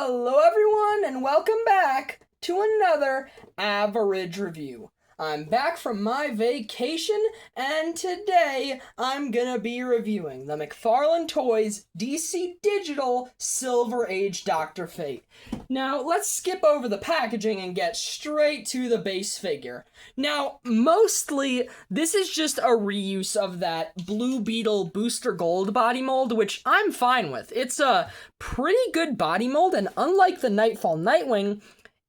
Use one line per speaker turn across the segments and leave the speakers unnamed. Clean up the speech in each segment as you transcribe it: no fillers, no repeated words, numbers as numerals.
Hello everyone and welcome back to another average review. I'm back from my vacation and today I'm gonna be reviewing the McFarlane Toys DC Digital Silver Age Dr. Fate. Now let's skip over the packaging and get straight to the base figure. Now mostly this is just a reuse of that Blue Beetle Booster Gold body mold, which I'm fine with. It's a pretty good body mold, and unlike the Nightfall Nightwing,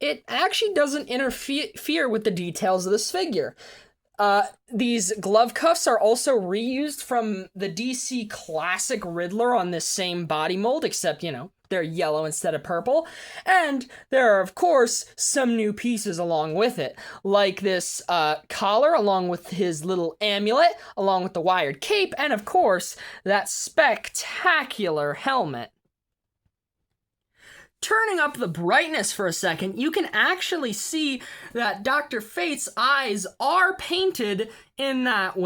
it actually doesn't interfere with the details of this figure. These glove cuffs are also reused from the DC Classic Riddler on this same body mold, except, they're yellow instead of purple. And there are, of course, some new pieces along with it, like this collar along with his little amulet, along with the wired cape, and, of course, that spectacular helmet. Turning up the brightness for a second, you can actually see that Dr. Fate's eyes are painted in that,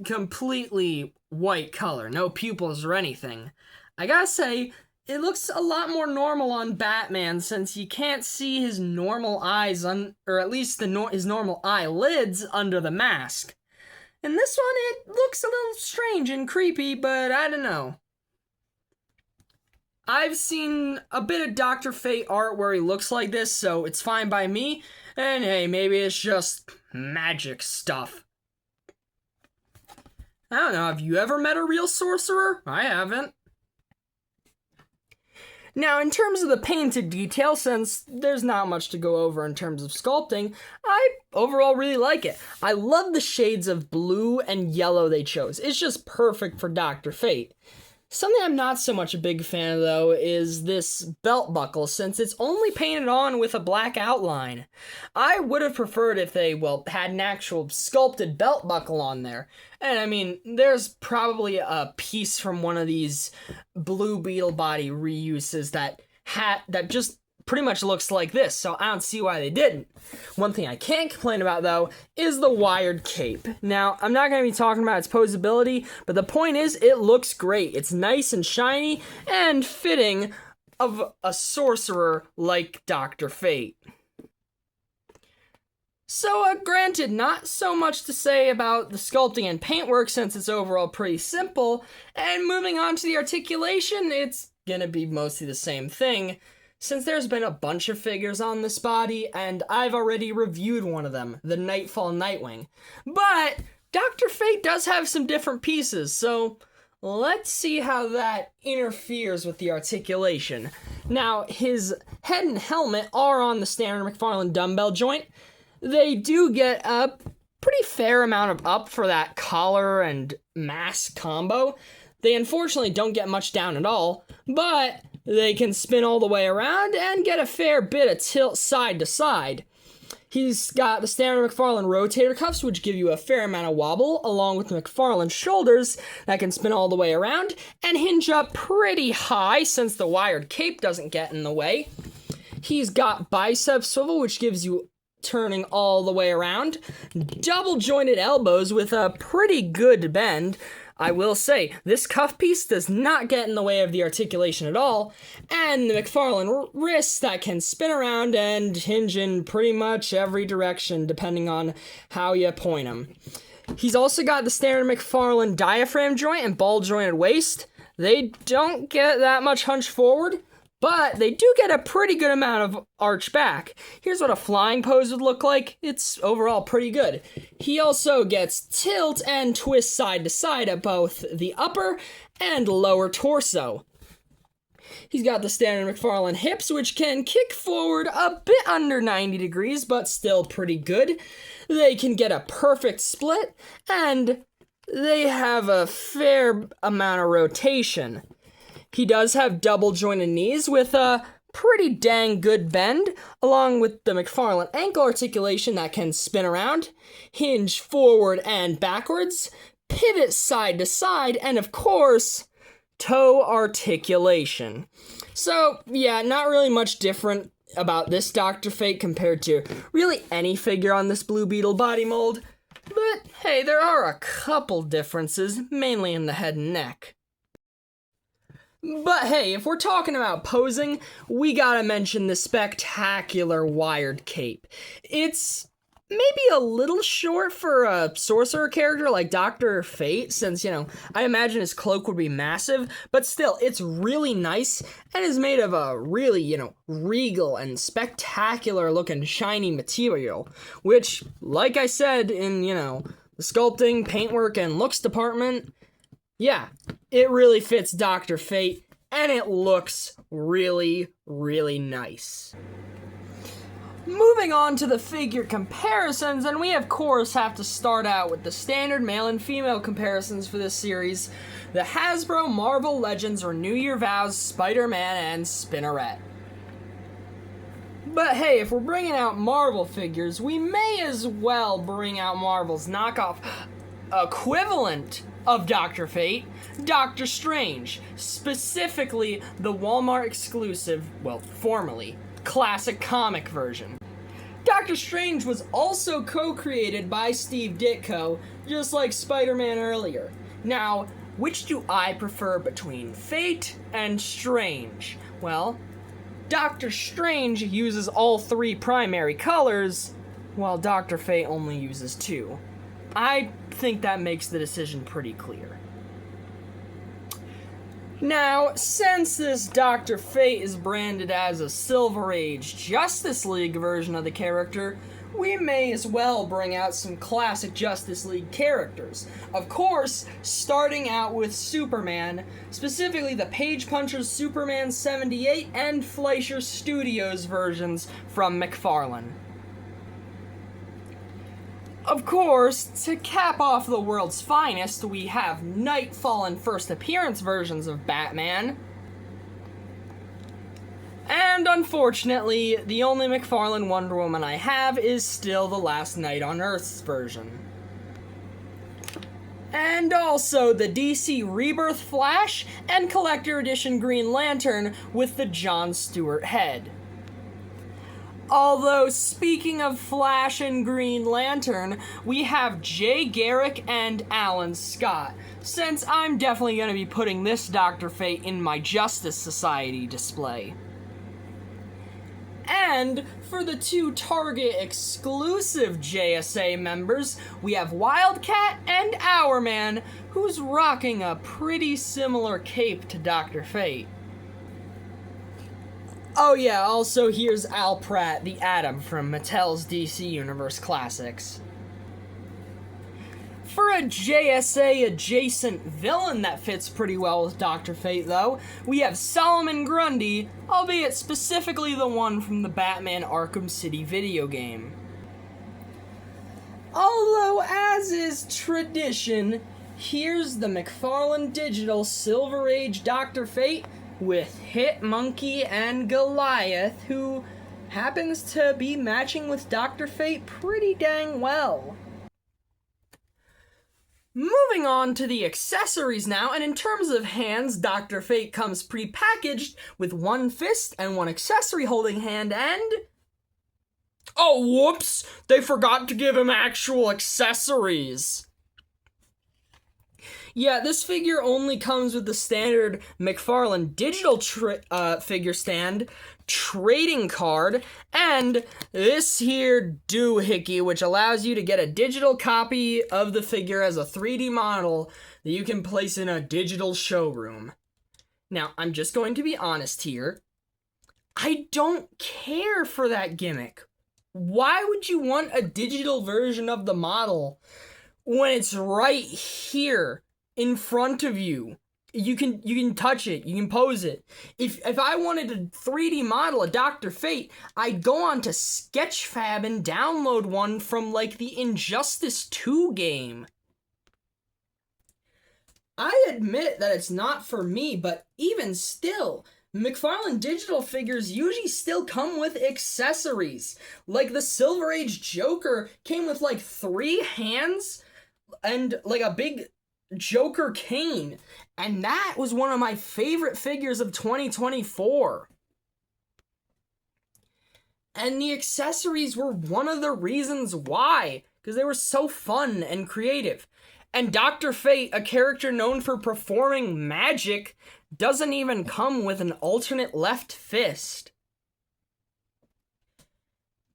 completely white color. No pupils or anything. I gotta say, it looks a lot more normal on Batman since you can't see his normal eyes, or at least his normal eyelids under the mask. In this one, it looks a little strange and creepy, but I don't know. I've seen a bit of Dr. Fate art where he looks like this, so it's fine by me. And hey, maybe it's just magic stuff. I don't know, have you ever met a real sorcerer? I haven't. Now, in terms of the painted detail, since there's not much to go over in terms of sculpting, I overall really like it. I love the shades of blue and yellow they chose. It's just perfect for Dr. Fate. Something I'm not so much a big fan of, though, is this belt buckle, since it's only painted on with a black outline. I would have preferred if they, had an actual sculpted belt buckle on there. And, I mean, there's probably a piece from one of these Blue Beetle body reuses that just pretty much looks like this, so I don't see why they didn't. One thing I can't complain about, though, is the wired cape. Now, I'm not going to be talking about its posability, but the point is, it looks great. It's nice and shiny and fitting of a sorcerer like Dr. Fate. So, granted, not so much to say about the sculpting and paintwork since it's overall pretty simple, and moving on to the articulation, it's gonna be mostly the same thing, since there's been a bunch of figures on this body, and I've already reviewed one of them, the Nightfall Nightwing. But Dr. Fate does have some different pieces, so let's see how that interferes with the articulation. Now, his head and helmet are on the standard McFarlane dumbbell joint. They do get a pretty fair amount of up for that collar and mask combo. They unfortunately don't get much down at all, but they can spin all the way around and get a fair bit of tilt side to side. He's got the standard McFarlane rotator cuffs, which give you a fair amount of wobble, along with the McFarlane shoulders that can spin all the way around and hinge up pretty high since the wired cape doesn't get in the way. He's got bicep swivel, which gives you turning all the way around, double jointed elbows with a pretty good bend. I will say, this cuff piece does not get in the way of the articulation at all, and the McFarlane wrists that can spin around and hinge in pretty much every direction depending on how you point them. He's also got the standard McFarlane diaphragm joint and ball jointed waist. They don't get that much hunch forward, but they do get a pretty good amount of arch back. Here's what a flying pose would look like. It's overall pretty good. He also gets tilt and twist side to side at both the upper and lower torso. He's got the standard McFarlane hips, which can kick forward a bit under 90 degrees, but still pretty good. They can get a perfect split, and they have a fair amount of rotation. He does have double jointed knees with a pretty dang good bend, along with the McFarlane ankle articulation that can spin around, hinge forward and backwards, pivot side to side, and of course, toe articulation. So, yeah, not really much different about this Dr. Fate compared to really any figure on this Blue Beetle body mold, but hey, there are a couple differences, mainly in the head and neck. But hey, if we're talking about posing, we gotta mention the spectacular wired cape. It's maybe a little short for a sorcerer character like Dr. Fate, since, I imagine his cloak would be massive, but still, it's really nice and is made of a really, regal and spectacular looking shiny material, which, like I said in, the sculpting, paintwork, and looks department, yeah, it really fits Dr. Fate, and it looks really, really nice. Moving on to the figure comparisons, and we of course have to start out with the standard male and female comparisons for this series, the Hasbro Marvel Legends Renew Your Vows Spider-Man and Spinneret. But hey, if we're bringing out Marvel figures, we may as well bring out Marvel's knockoff equivalent of Dr. Fate, Doctor Strange, specifically the Walmart exclusive, formerly, classic comic version. Doctor Strange was also co-created by Steve Ditko, just like Spider-Man earlier. Now, which do I prefer between Fate and Strange? Well, Doctor Strange uses all three primary colors, while Dr. Fate only uses two. I think that makes the decision pretty clear. Now, since this Dr. Fate is branded as a Silver Age Justice League version of the character, we may as well bring out some classic Justice League characters. Of course, starting out with Superman, specifically the Page Punchers Superman 78 and Fleischer Studios versions from McFarlane. Of course, to cap off the world's finest, we have Nightfall and first appearance versions of Batman. And unfortunately, the only McFarlane Wonder Woman I have is still the Last Night on Earth's version. And also the DC Rebirth Flash and Collector Edition Green Lantern with the John Stewart head. Although, speaking of Flash and Green Lantern, we have Jay Garrick and Alan Scott, since I'm definitely going to be putting this Dr. Fate in my Justice Society display. And for the two Target exclusive JSA members, we have Wildcat and Hourman, who's rocking a pretty similar cape to Dr. Fate. Oh yeah, also here's Al Pratt, the Atom from Mattel's DC Universe Classics. For a JSA adjacent villain that fits pretty well with Dr. Fate though, we have Solomon Grundy, albeit specifically the one from the Batman Arkham City video game. Although, as is tradition, here's the McFarlane Digital Silver Age Dr. Fate with Hitmonkey and Goliath, who happens to be matching with Dr. Fate pretty dang well. Moving on to the accessories now, and in terms of hands, Dr. Fate comes pre-packaged with one fist and one accessory holding hand, and... oh, whoops! They forgot to give him actual accessories! Yeah, this figure only comes with the standard McFarlane digital figure stand, trading card, and this here doohickey, which allows you to get a digital copy of the figure as a 3D model that you can place in a digital showroom. Now, I'm just going to be honest here. I don't care for that gimmick. Why would you want a digital version of the model when it's right here in front of you? You can touch it, you can pose it. If I wanted to 3D model a Dr. Fate, I'd go on to Sketchfab and download one from like the Injustice 2 game. I admit that it's not for me, but even still, McFarlane digital figures usually still come with accessories. Like the Silver Age Joker came with like 3 hands and like a big Joker cane, and that was one of my favorite figures of 2024. And the accessories were one of the reasons why, because they were so fun and creative. And Dr. Fate, a character known for performing magic, doesn't even come with an alternate left fist.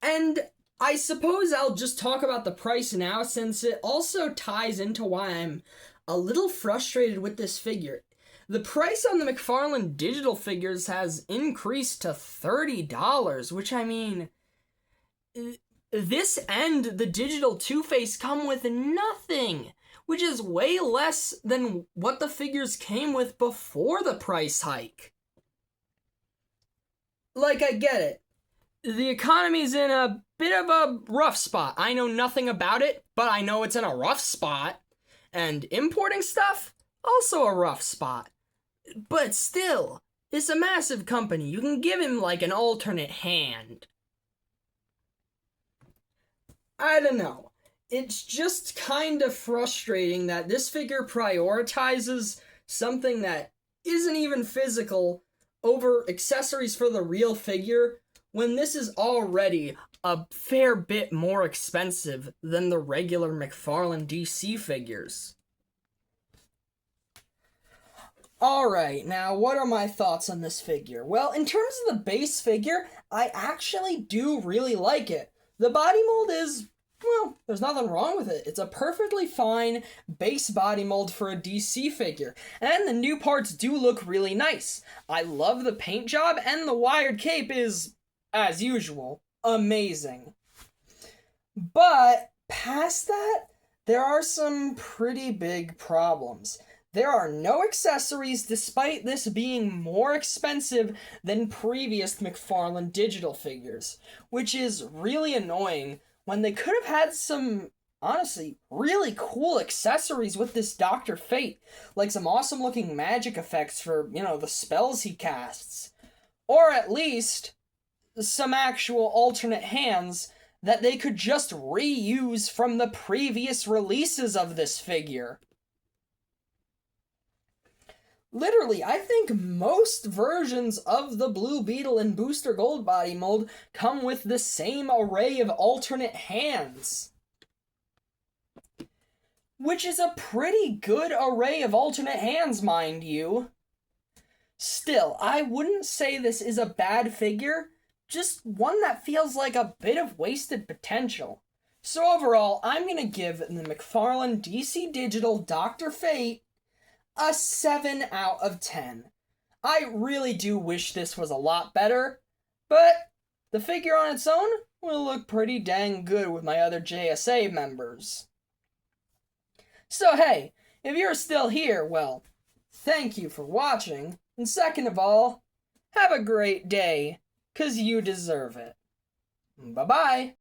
And I suppose I'll just talk about the price now, since it also ties into why I'm a little frustrated with this figure. The price on the McFarlane digital figures has increased to $30, which, I mean, this and the digital Two-Face come with nothing, which is way less than what the figures came with before the price hike. Like, I get it. The economy's in a bit of a rough spot. I know nothing about it, but I know it's in a rough spot. And importing stuff, also a rough spot. But still, it's a massive company. You can give him like an alternate hand. I don't know. It's just kind of frustrating that this figure prioritizes something that isn't even physical over accessories for the real figure, when this is already a fair bit more expensive than the regular McFarlane DC figures. Alright, now what are my thoughts on this figure? Well, in terms of the base figure, I actually do really like it. The body mold is, well, there's nothing wrong with it. It's a perfectly fine base body mold for a DC figure, and the new parts do look really nice. I love the paint job, and the wired cape is, as usual, amazing. But past that, there are some pretty big problems. There are no accessories, despite this being more expensive than previous McFarlane digital figures, which is really annoying when they could have had some, honestly, really cool accessories with this Dr. Fate, like some awesome looking magic effects for, the spells he casts. Or at least some actual alternate hands that they could just reuse from the previous releases of this figure. Literally, I think most versions of the Blue Beetle and Booster Gold body mold come with the same array of alternate hands, which is a pretty good array of alternate hands, mind you. Still, I wouldn't say this is a bad figure, just one that feels like a bit of wasted potential. So overall, I'm going to give the McFarlane DC Digital Dr. Fate a 7 out of 10. I really do wish this was a lot better, but the figure on its own will look pretty dang good with my other JSA members. So hey, if you're still here, well, thank you for watching, and second of all, have a great day, 'cause you deserve it. Bye-bye!